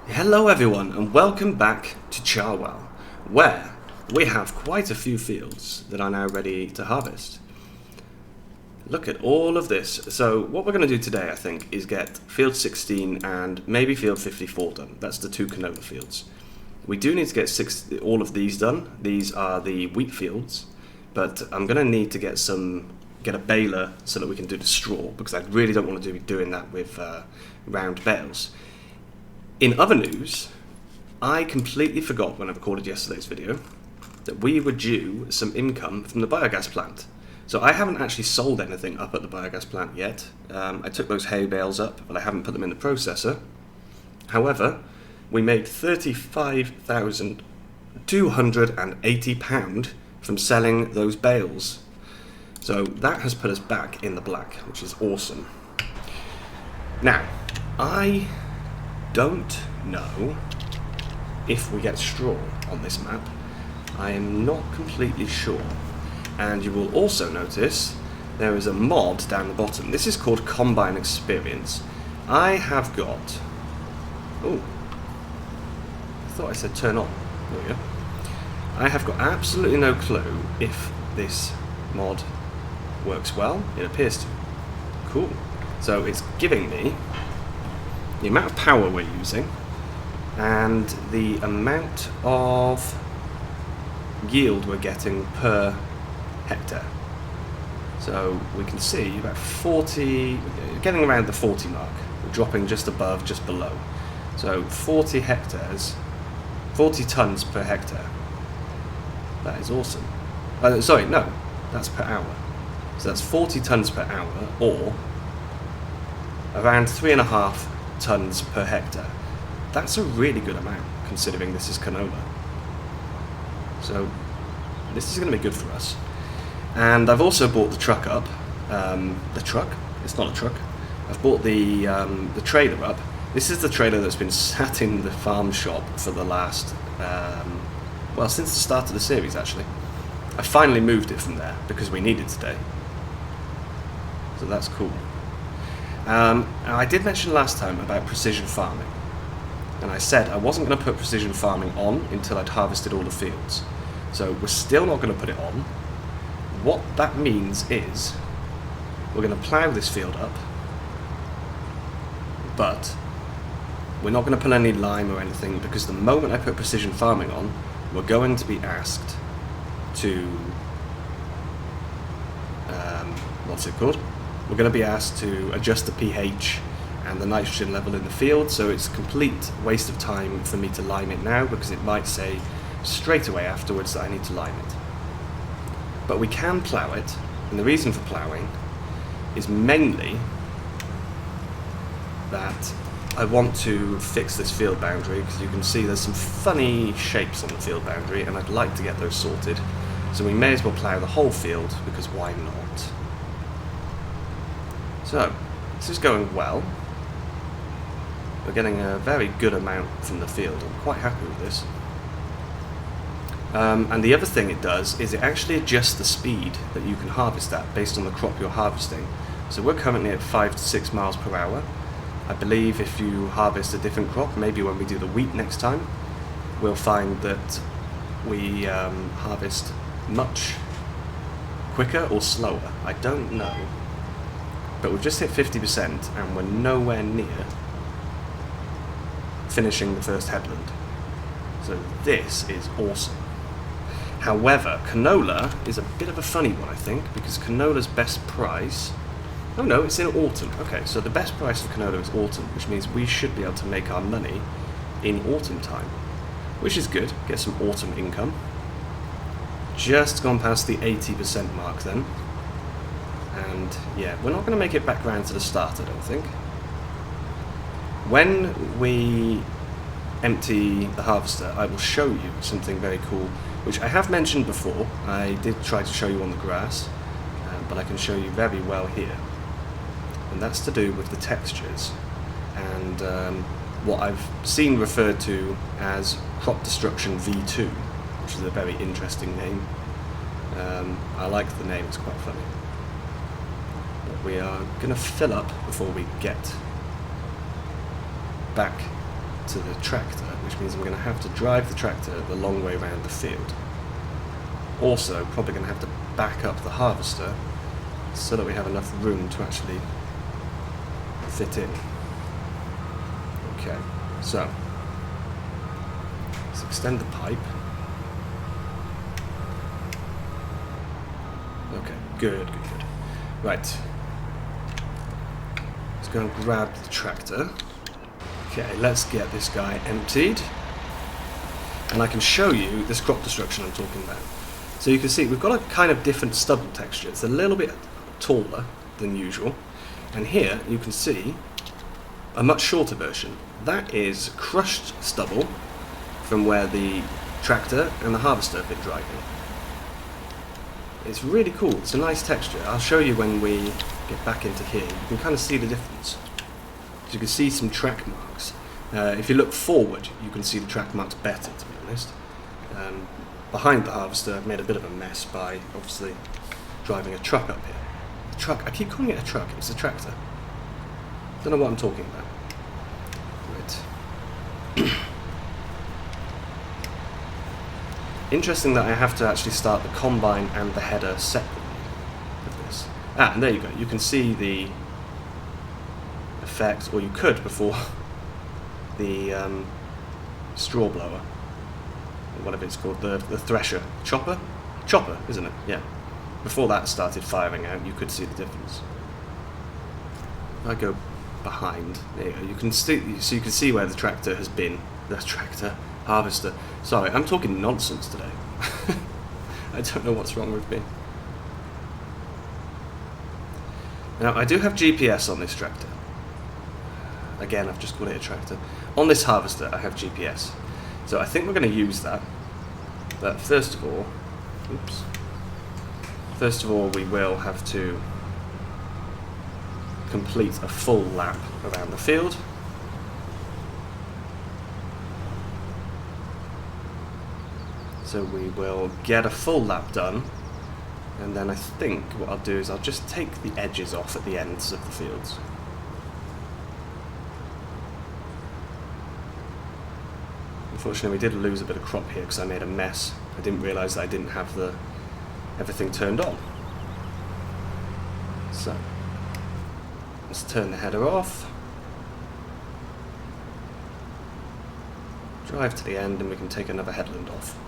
Hello everyone and welcome back to Charwell, where we have quite a few fields that are now ready to harvest. Look at all of this. So what we're going to do today, I think, is get field 16 and maybe field 54 done. That's the two canola fields. We do need to get all of these done. These are the wheat fields, but I'm going to need to get a baler so that we can do the straw, because I really don't want to be doing that with round bales. In other news, I completely forgot when I recorded yesterday's video that we were due some income from the biogas plant. So I haven't actually sold anything up at the biogas plant yet. I took those hay bales up, but I haven't put them in the processor. However, we made £35,280 from selling those bales. So that has put us back in the black, which is awesome. Now, I don't know if we get straw on this map. I am not completely sure. And you will also notice there is a mod down the bottom. This is called Combine Experience. I have got... Oh, I thought I said turn on. There we go. I have got absolutely no clue if this mod works well. It appears to. Cool. So it's giving me the amount of power we're using and the amount of yield we're getting per hectare. So we can see about 40, getting around the 40 mark. We're dropping just above, just below. So 40 hectares, 40 tons per hectare. That is awesome. Sorry, no, that's per hour. So that's 40 tons per hour, or around 3.5 tons per hectare. That's a really good amount, considering this is canola. So this is going to be good for us. And I've also bought the truck up. The truck? It's not a truck. I've bought the trailer up. This is the trailer that's been sat in the farm shop for the last, well, since the start of the series, actually. I finally moved it from there because we need it today. So that's cool. I did mention last time about precision farming, and I said I wasn't going to put precision farming on until I'd harvested all the fields. So we're still not going to put it on. What that means is we're going to plough this field up, but we're not going to put any lime or anything, because the moment I put precision farming on, we're going to be asked to what's it called? We're going to be asked to adjust the pH and the nitrogen level in the field, so it's a complete waste of time for me to lime it now, because it might say straight away afterwards that I need to lime it. But we can plough it, and the reason for ploughing is mainly that I want to fix this field boundary, because you can see there's some funny shapes on the field boundary, and I'd like to get those sorted. So we may as well plough the whole field, because why not? So, this is going well. We're getting a very good amount from the field. I'm quite happy with this. And the other thing it does is it actually adjusts the speed that you can harvest at based on the crop you're harvesting. So we're currently at 5 to 6 miles per hour. I believe if you harvest a different crop, maybe when we do the wheat next time, we'll find that we harvest much quicker or slower. I don't know. But we've just hit 50% and we're nowhere near finishing the first headland. So this is awesome. However, canola is a bit of a funny one, I think, because canola's best price... Oh no, it's in autumn. Okay, so the best price for canola is autumn, which means we should be able to make our money in autumn time, which is good. Get some autumn income. Just gone past the 80% mark then. And yeah, we're not going to make it back round to the start, I don't think. When we empty the harvester, I will show you something very cool, which I have mentioned before. I did try to show you on the grass, but I can show you very well here. And that's to do with the textures and what I've seen referred to as crop destruction V2, which is a very interesting name. I like the name, it's quite funny. But we are going to fill up before we get back to the tractor, which means I'm going to have to drive the tractor the long way around the field. Also, probably going to have to back up the harvester so that we have enough room to actually fit in. Okay, so let's extend the pipe. Okay, good. Right. Let's go and grab the tractor. Okay, let's get this guy emptied. And I can show you this crop destruction I'm talking about. So you can see we've got a kind of different stubble texture. It's a little bit taller than usual. And here you can see a much shorter version. That is crushed stubble from where the tractor and the harvester have been driving. It's really cool. It's a nice texture. I'll show you when we get back into here. You can kind of see the difference. So you can see some track marks. If you look forward, you can see the track marks better, to be honest. Behind the harvester, I've made a bit of a mess by obviously driving a truck up here. A truck, I keep calling it a truck, it's a tractor. Don't know what I'm talking about. Right. Interesting that I have to actually start the combine and the header separately with this. Ah, and there you go. You can see the effect, or you could before the straw blower, or whatever it's called, the thresher. Chopper, isn't it? Yeah. Before that started firing out, you could see the difference. If I go behind, there you go. You can see, so you can see where the tractor has been. The tractor, harvester. Sorry, I'm talking nonsense today. I don't know what's wrong with me. Now, I do have GPS on this tractor. Again, I've just called it a tractor. On this harvester, I have GPS. So I think we're going to use that. But first of all, we will have to complete a full lap around the field. So we will get a full lap done, and then I think what I'll do is I'll just take the edges off at the ends of the fields. Unfortunately, we did lose a bit of crop here because I made a mess. I didn't realise that I didn't have everything turned on. So let's turn the header off, drive to the end, and we can take another headland off.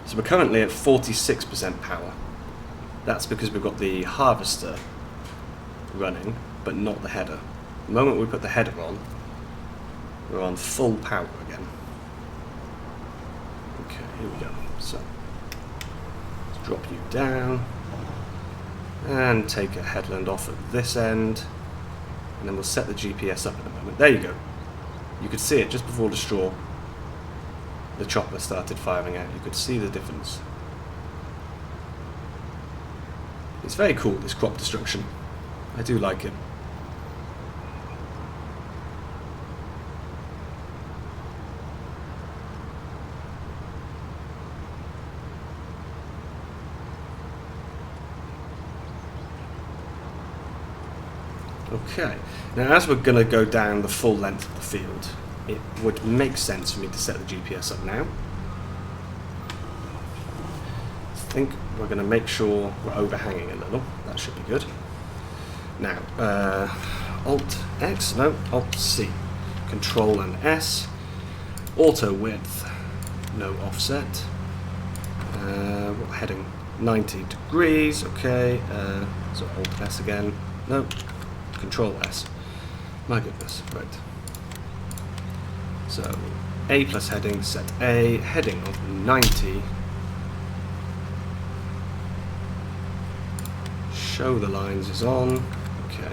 So we're currently at 46% power. That's because we've got the harvester running, but not the header. The moment we put the header on, we're on full power again. Okay, here we go. So let's drop you down and take a headland off at this end, and then we'll set the GPS up in a moment. There you go. You could see it just before the straw. The chopper started firing out. You could see the difference. It's very cool, this crop destruction. I do like it. Okay, now as we're going to go down the full length of the field, it would make sense for me to set the GPS up now. I think we're going to make sure we're overhanging a little. That should be good. Now, Alt-X, no, Alt-C. Control and S. Auto width, no offset. What heading? 90 degrees, okay. So Alt-S again. No, Control S. My goodness, right. So, A plus heading, set A, heading of 90. Show the lines is on. Okay.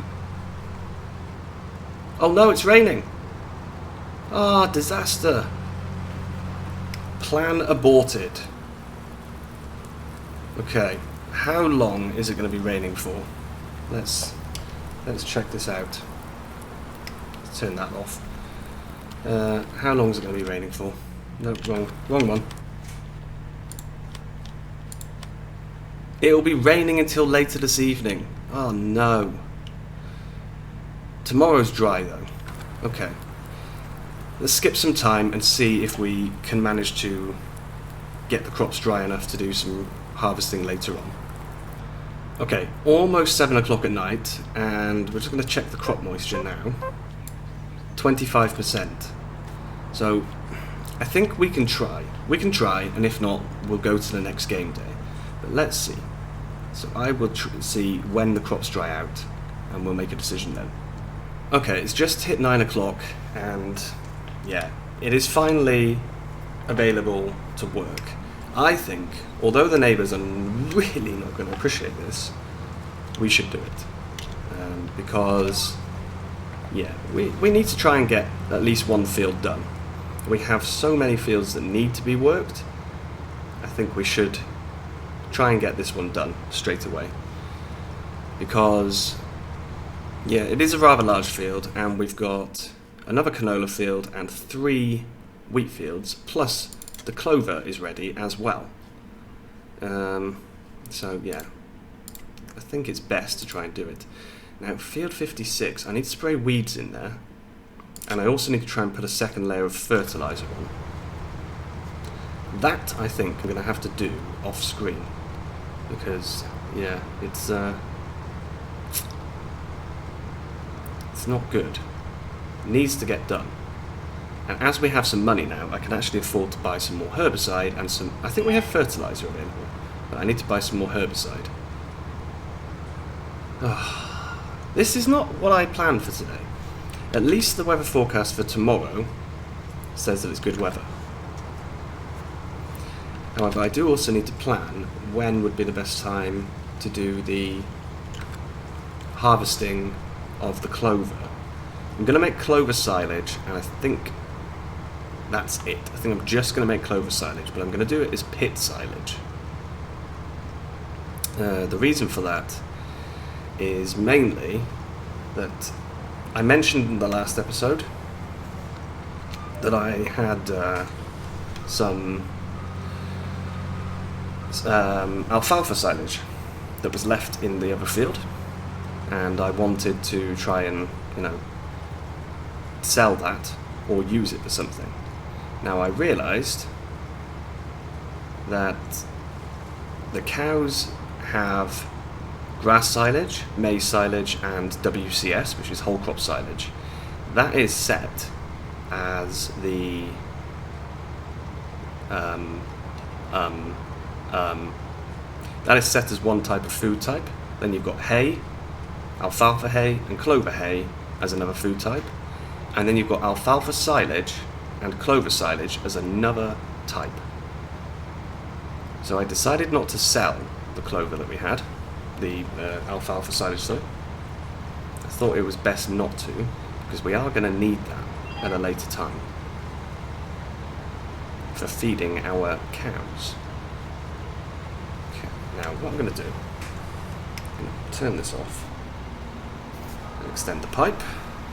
Oh no, it's raining! Ah, disaster! Plan aborted. Okay, how long is it going to be raining for? Let's check this out. Let's turn that off. How long is it going to be raining for? No, wrong one. It'll be raining until later this evening. Oh no. Tomorrow's dry though. Okay. let's skip some time and see if we can manage to get the crops dry enough to do some harvesting later on. Okay, almost 7 o'clock at night, and we're just going to check the crop moisture now. 25%. So I think we can try. We can try, and if not, we'll go to the next game day. But let's see. So I will see when the crops dry out, and we'll make a decision then. Okay, it's just hit 9 o'clock, and yeah, it is finally available to work. I think, although the neighbours are really not going to appreciate this, we should do it. Because, yeah, we need to try and get at least one field done. We have so many fields that need to be worked. I think we should try and get this one done straight away. Because, yeah, it is a rather large field, and we've got another canola field and 3 wheat fields, plus the clover is ready as well. So yeah, I think it's best to try and do it. Now, field 56, I need to spray weeds in there, and I also need to try and put a second layer of fertilizer on. That, I think, I'm going to have to do off screen, because, yeah, it's not good. It needs to get done. And as we have some money now, I can actually afford to buy some more herbicide and some... I think we have fertilizer available, but I need to buy some more herbicide. This is not what I planned for today. At least the weather forecast for tomorrow says that it's good weather. However, I do also need to plan when would be the best time to do the harvesting of the clover. I'm going to make clover silage, and I think that's it. I think I'm just going to make clover silage, but I'm going to do it as pit silage. The reason for that is mainly that I mentioned in the last episode that I had some alfalfa silage that was left in the other field, and I wanted to try and, you know, sell that or use it for something. Now I realised that the cows have grass silage, maize silage, and WCS, which is whole crop silage. That is set as the that is set as one type of food type. Then you've got hay, alfalfa hay, and clover hay as another food type. And then you've got alfalfa silage and clover silage as another type. So I decided not to sell the clover that we had, the alfalfa silage, sorry. I thought it was best not to, because we are going to need that at a later time for feeding our cows. Okay, now what I'm going to do, I'm going to turn this off and extend the pipe.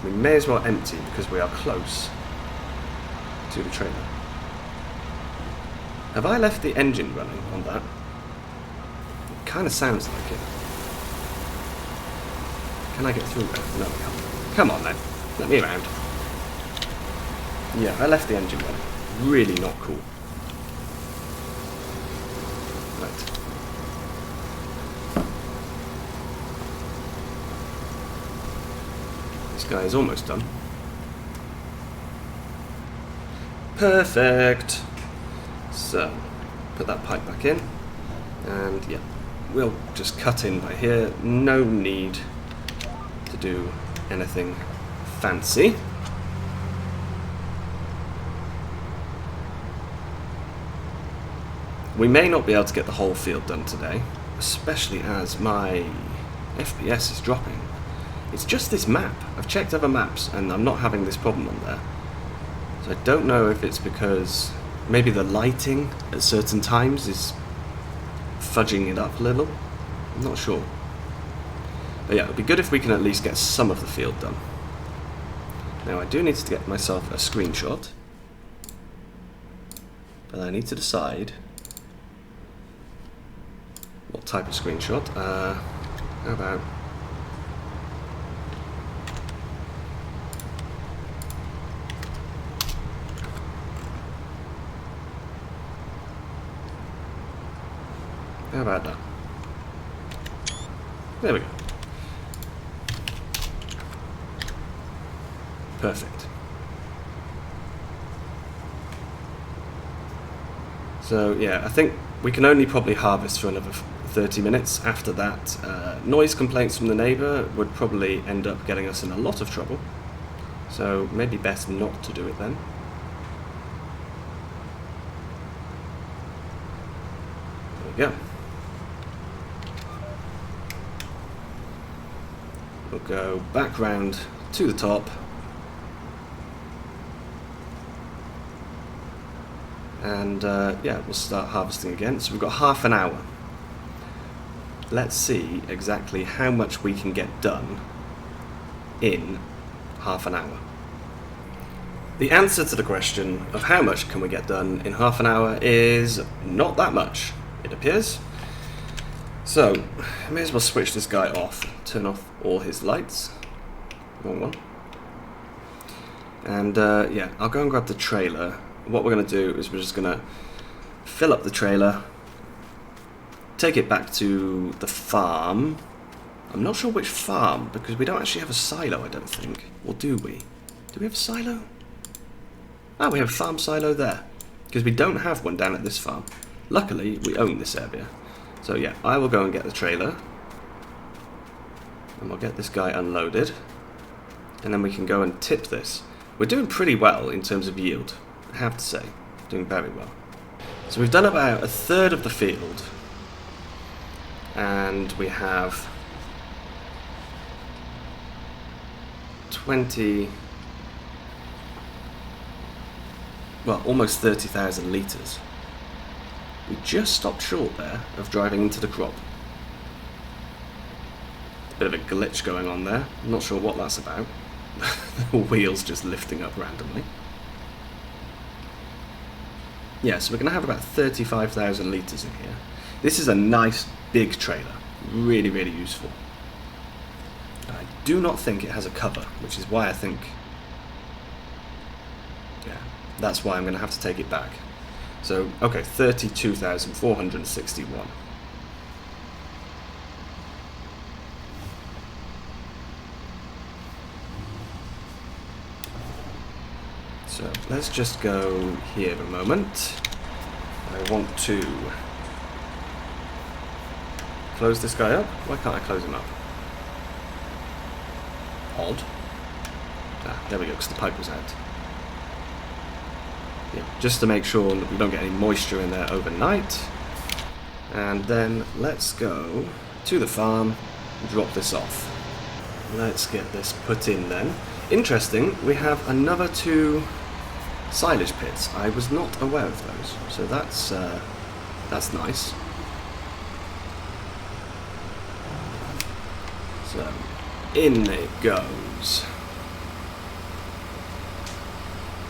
We may as well empty because we are close to the trailer. Have I left the engine running on that? It kind of sounds like it. Can I get through there? No, I can't. Come on then, let me around. Yeah, I left the engine running. Really not cool. Right. This guy is almost done. Perfect. So, put that pipe back in, and yeah, we'll just cut in by here. No need to do anything fancy. We may not be able to get the whole field done today, especially as my FPS is dropping. It's just this map. I've checked other maps and I'm not having this problem on there. So I don't know if it's because maybe the lighting at certain times is fudging it up a little. I'm not sure. But yeah, it would be good if we can at least get some of the field done. Now I do need to get myself a screenshot, but I need to decide what type of screenshot. How about How about that? There we go. Perfect. So yeah, I think we can only probably harvest for another 30 minutes. After that, noise complaints from the neighbour would probably end up getting us in a lot of trouble. So maybe best not to do it then. There we go. We'll go back round to the top. And yeah, we'll start harvesting again. So we've got half an hour. Let's see exactly how much we can get done in half an hour. The answer to the question of how much can we get done in half an hour is not that much, it appears. So, I may as well switch this guy off, turn off all his lights. Wrong one. And yeah, I'll go and grab the trailer. What we're going to do is we're just going to fill up the trailer, take it back to the farm. I'm not sure which farm, because we don't actually have a silo, I don't think. Or do we? Do we have a silo? Ah, we have a farm silo there, because we don't have one down at this farm. Luckily, we own this area. So yeah, I will go and get the trailer, and we'll get this guy unloaded, and then we can go and tip this. We're doing pretty well in terms of yield, I have to say. Doing very well. So we've done about a third of the field, and we have 20, well, almost 30,000 litres. We just stopped short there of driving into the crop. Bit of a glitch going on there. I'm not sure what that's about. The wheels just lifting up randomly. Yeah, so we're going to have about 35,000 litres in here. This is a nice big trailer. Really, really useful. I do not think it has a cover, which is why I think... yeah, that's why I'm going to have to take it back. So, okay, 32,461. So, let's just go here a moment. I want to close this guy up. Why can't I close him up? Odd. Ah, there we go, because the pipe was out. Yeah, just to make sure that we don't get any moisture in there overnight. And then let's go to the farm and drop this off. Let's get this put in then. Interesting, we have another 2 silage pits. I was not aware of those, so that's nice. So in it goes.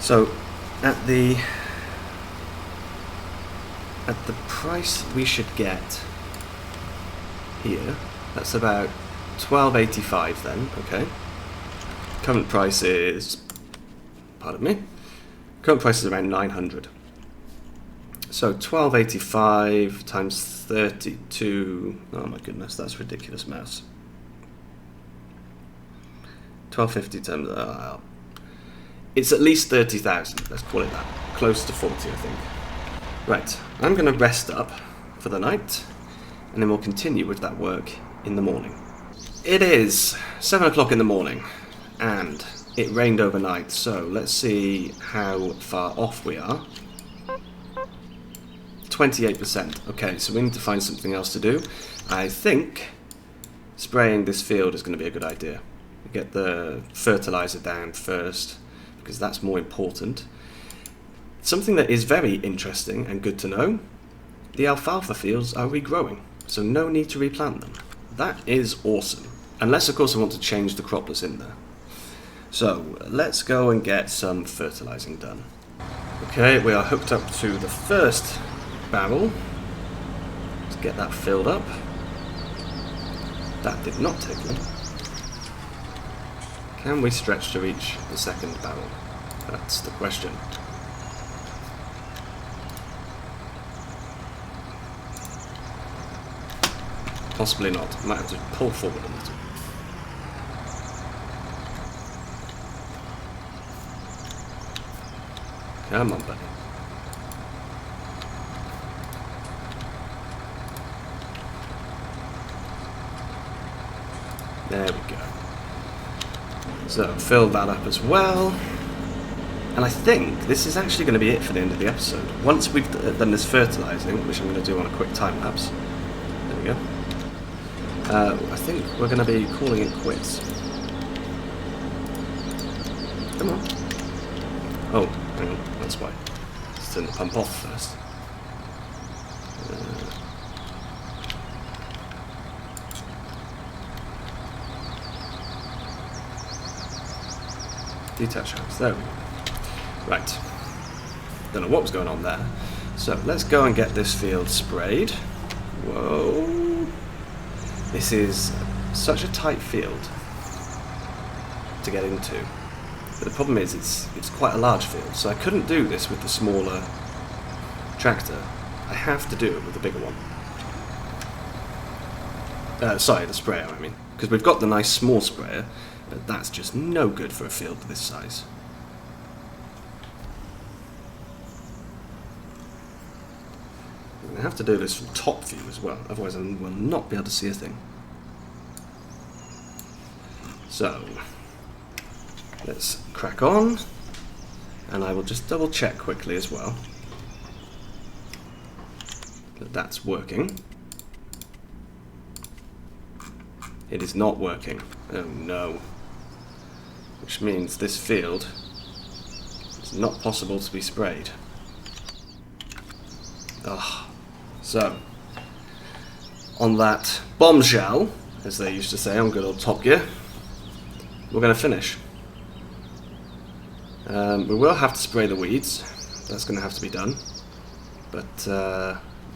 So at the price we should get here, that's about 12.85 then. Okay. Current price is, pardon me. Current price is around 900. So 12.85 times 32. Oh my goodness, that's ridiculous, mouse. 12.50 times. It's at least 30,000. Let's call it that. Close to 40, I think. Right. I'm going to rest up for the night, and then we'll continue with that work in the morning. It is 7 o'clock in the morning, and it rained overnight, so let's see how far off we are. 28%. Okay, so we need to find something else to do. I think spraying this field is going to be a good idea. Get the fertilizer down first, because that's more important. Something that is very interesting and good to know, the alfalfa fields are regrowing, so no need to replant them. That is awesome. Unless, of course, I want to change the crop that's in there. So, let's go and get some fertilizing done. Okay, we are hooked up to the first barrel. Let's get that filled up. That did not take long. Can we stretch to reach the second barrel? That's the question. Possibly not. I might have to pull forward a little. Come on, buddy. There we go. So, fill that up as well. And I think this is actually going to be it for the end of the episode. Once we've done this fertilising, which I'm going to do on a quick time lapse. There we go. I think we're going to be calling it quits. Come on. Oh, hang on. That's why. Let's turn the pump off first. Detach hose. There we go. Right. Don't know what was going on there. So let's go and get this field sprayed. Whoa. This is such a tight field to get into. But the problem is it's quite a large field, so I couldn't do this with the smaller tractor. I have to do it with the bigger one. Sorry, the sprayer, I mean. Because we've got the nice small sprayer, but that's just no good for a field this size. I have to do this from top view as well, otherwise I will not be able to see a thing. So, let's crack on, and I will just double check quickly as well that that's working. It is not working. Oh no. Which means this field is not possible to be sprayed. Ugh. So, on that bombshell, as they used to say on good old Top Gear, we're going to finish. We will have to spray the weeds. That's going to have to be done. But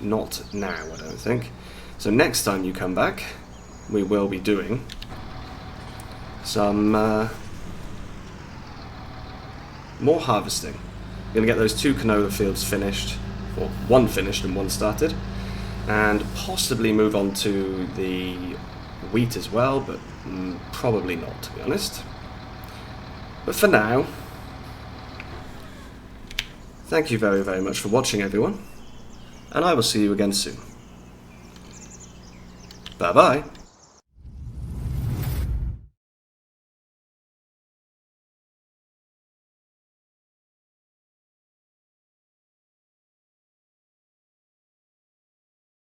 not now, I don't think. So next time you come back, we will be doing some more harvesting. We're going to get those 2 canola fields finished, or 1 finished and 1 started, and possibly move on to the wheat as well, but probably not, to be honest. But for now, thank you very, very much for watching, everyone, and I will see you again soon. Bye-bye.